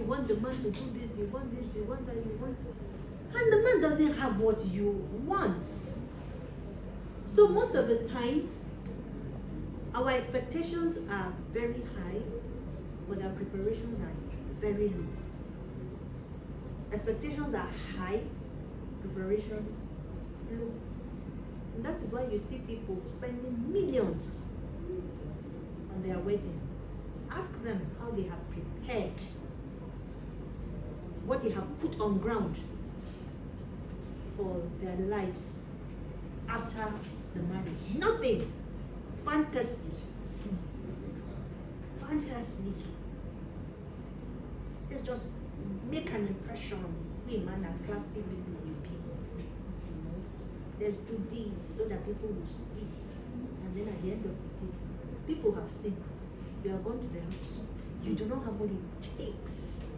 you want the man to do this, you want this, you want that, you want, and the man doesn't have what you want. So most of the time, our expectations are very high, but our preparations are very low. Expectations are high, preparations low. And that is why you see people spending millions on their wedding. Ask them how they have prepared, what they have put on ground for their lives after the marriage. Nothing. Fantasy. Let's just make an impression. We man and classy people will be. Let's do this so that people will see. And then at the end of the day, people have seen. You are going to the house. You do not have what it takes.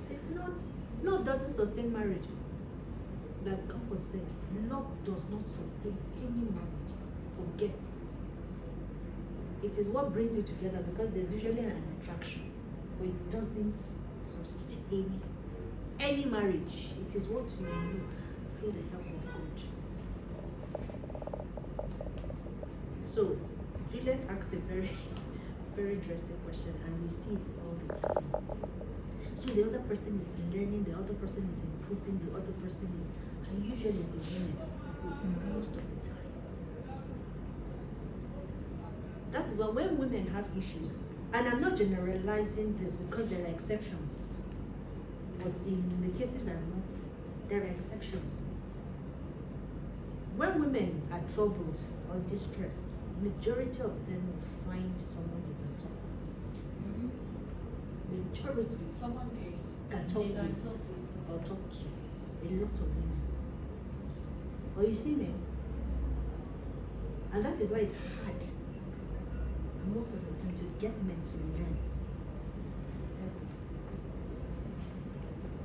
It's not, love doesn't sustain marriage. Like Comfort said, love does not sustain any marriage. Forget it. It is what brings you together, because there's usually an attraction, but it doesn't sustain any marriage. It is what you do through the help of God. So, Juliet asked a very, very interesting question, and we see it all the time. So the other person is learning, the other person is improving, the other person is, and usually it's the women most of the time. That is why when women have issues, and I'm not generalizing this because there are exceptions, but in the cases there are exceptions. When women are troubled or distressed, majority of them will find someone they can talk with. Majority Someone they can talk with or talk to. A lot of women. Or you see men. And that is why it's hard most of the time to get men to learn.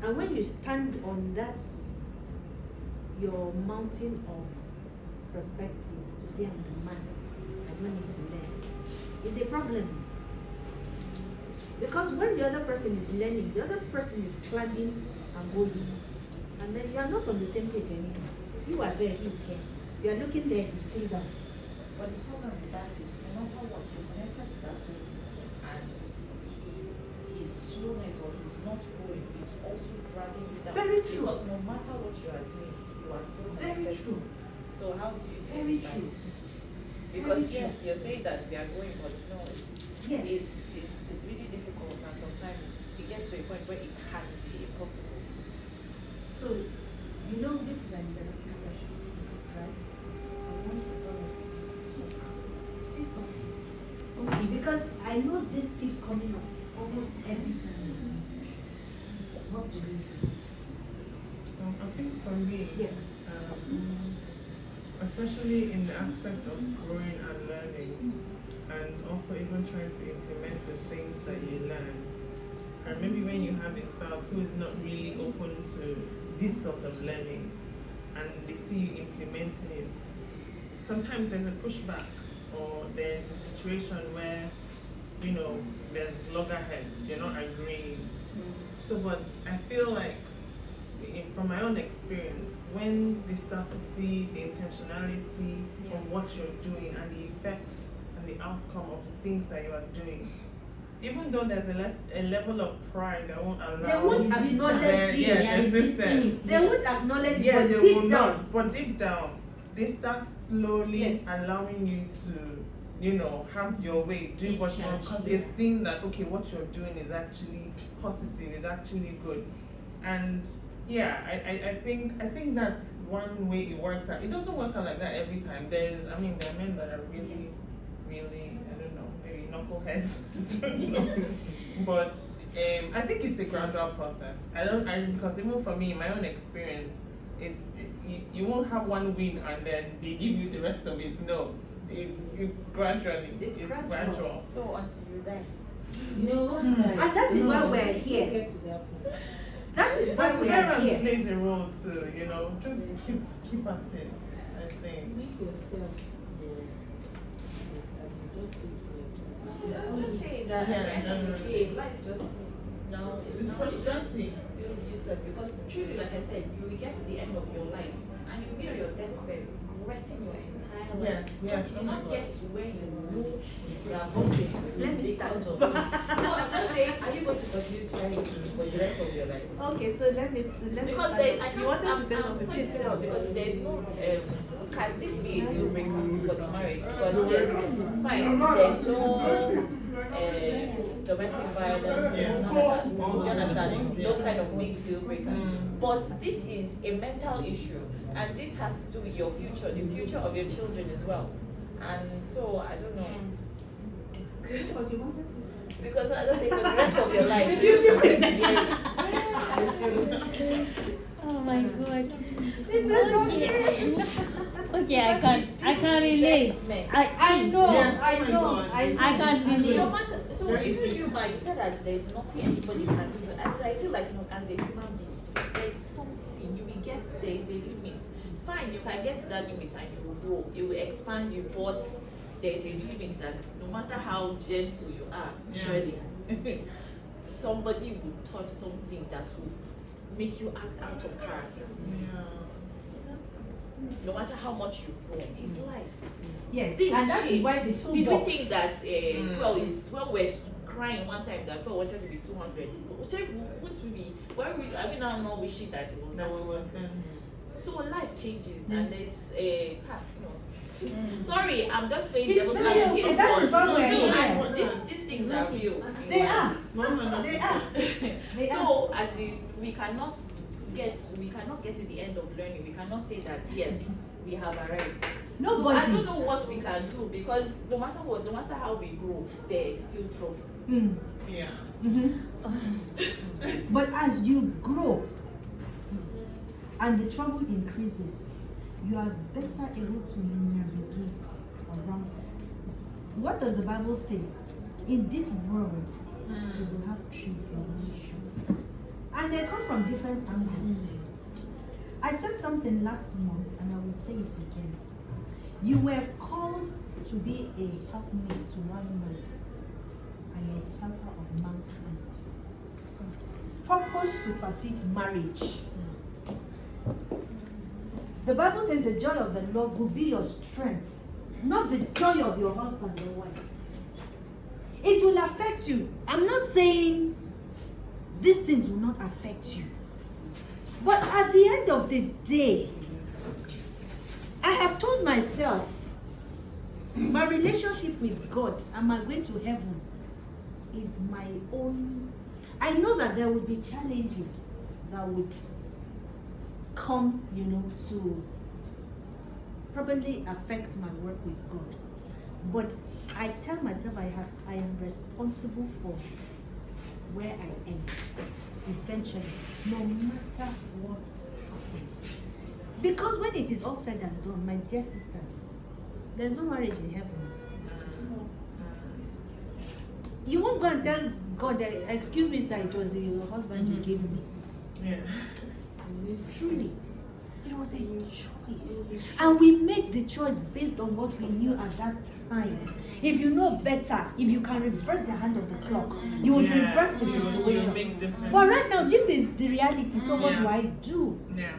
And when you stand on that, your mountain of perspective to say I'm the man, I don't need to learn, is a problem. Because when the other person is learning, the other person is climbing and going, and then you are not on the same page anymore. You are there, he's here. You are looking there, he's still down. But the problem with that is, no matter what, you're connected to that person, and his slowness or his not going is also dragging you down. Very true. Because no matter what you are doing, you are still connected. Very true. So how do you take Very that? true. Because Very yes, you're saying that we are going, but no, it's really difficult, and sometimes it gets to a point where it can be impossible. So, you know, this is an interactive session, right? I want us to say something. Okay, because I know this keeps coming up almost every time we meet. What do we do? I think for me, Yes. Especially in the aspect of growing and learning, and also even trying to implement the things that you learn. And maybe when you have a spouse who is not really open to this sort of learnings, and they see you implementing it, sometimes there's a pushback, or there's a situation where, you know, there's loggerheads, you're not agreeing. So, but I feel like, from my own experience, when they start to see the intentionality of what you're doing and the effect and the outcome of the things that you are doing, even though there's a level of pride that won't allow, they won't acknowledge it. They won't acknowledge it, but they deep will down. not. But deep down, they start slowly allowing you to, you know, have your way, do what you want, because they've seen that, okay, what you're doing is actually positive, is actually good. And yeah, I think that's one way it works out. It doesn't work out like that every time. There are men that are really, really, I don't know, maybe knuckleheads. I don't know. But I think it's a gradual process. Because even for me, in my own experience, you won't have one win and then they give you the rest of it. No, it's gradually. It's gradual. So until you die. No, and that is why we're here. That is why we are here. Plays a role too, you know. Just keep at it, I think. Make yourself just do it for yourself. I'm just saying that Yeah, at the end of the generally. day, life just is now It's now frustrating. feels useless because truly, like I said, you will get to the end of your life and you'll be on your deathbed regretting your entire life. Yes, Because yes, you oh did my not God. get to where you know you are going to Let me start. because of it. So I'm just saying, are you going to continue trying for the rest of your life? Okay, so let me Because start. there, I You can't, wanted to say I'm something, please pointing say it out something. because there's no, can this be a deal breaker for the marriage? Because yes, fine, there's no domestic violence, Yeah. none of that. You understand? Those kind of big deal breakers. Mm. But this is a mental issue, and this has to do with your future, the future of your children as well. And so I don't know. What do you want to say? Because I just say for the rest of your life, persevere. Oh my god. This is okay. Okay, I can relate. I know, Yes, I oh my know, God. I know. I can't No, relate. but so even you, but you said that there's nothing anybody can do. I feel like, you know, as a human being, there is something you will get. There is a limit. Fine, you can get to that limit and you will grow. It will expand you, but there is a limit that no matter how gentle you are, Yeah. surely somebody will touch something that will make you act out of character. Yeah. No matter how much you grow, it's life. Yes, Things and that is change. why the Did we toolbox. think that fuel is when we're crying one time that fuel wanted to be 200? What would be? Why we? I mean, I'm not wishing that it was No, that. it was then. So life changes, Mm. and there's a Sorry, I'm just playing It's devil's very advocate. okay, that is but- why we're so here. and these things are real. They are. No, no, no. They are. They are. So as in, we cannot get to the end of learning. We cannot say that yes, we have arrived. Nobody. So I don't know what we can do because no matter what, no matter how we grow, there is still trouble. Mm. Yeah. Mm-hmm. But as you grow and the trouble increases, you are better able to navigate around. What does the Bible say? In this world, you will have tribulation. And they come from different angles. I said something last month and I will say it again. You were called to be a helpmate to one man and a helper of mankind. Purpose supersedes marriage. The Bible says the joy of the Lord will be your strength, not the joy of your husband or wife. It will affect you. I'm not saying these things will not affect you. But at the end of the day, I have told myself, my relationship with God, am I going to heaven, is my own. I know that there will be challenges that would come, to probably affect my work with God. But I tell myself I am responsible for where I am eventually, no matter what happens. Because when it is all said and done, my dear sisters, there's no marriage in heaven. You won't go and tell God that, excuse me, sir, it was your husband you gave me. Yeah. Truly, it was a choice. And we make the choice based on what we knew at that time. If you know better, if you can reverse the hand of the clock, you would reverse the You situation. make different. But right now, this is the reality. So what do Yeah. I do? Yeah.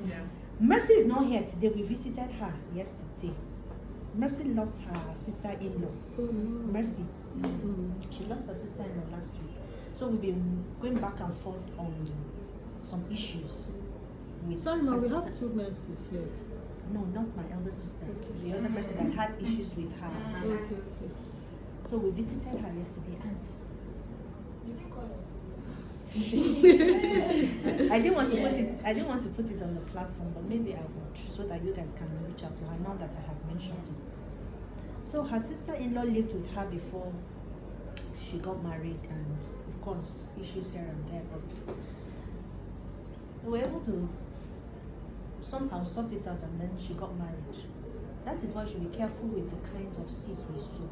Yeah. Mercy is not here today. We visited her yesterday. Mercy lost her sister-in-law. Mercy. She lost her sister-in-law last week. So we've been going back and forth on some issues with Sorry, her ma, we sister. have two mercies here. No, not my elder sister. The other person that had issues with her. Okay. So we visited her yesterday and You didn't call us. I didn't want to put it on the platform, but maybe I would, so that you guys can reach out to her now that I have mentioned it. So her sister-in-law lived with her before she got married, and of course issues here and there, but they were able to somehow sort it out, and then she got married. That is why we should be careful with the kinds of seeds we sow.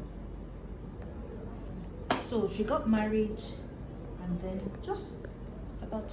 So she got married, and then just about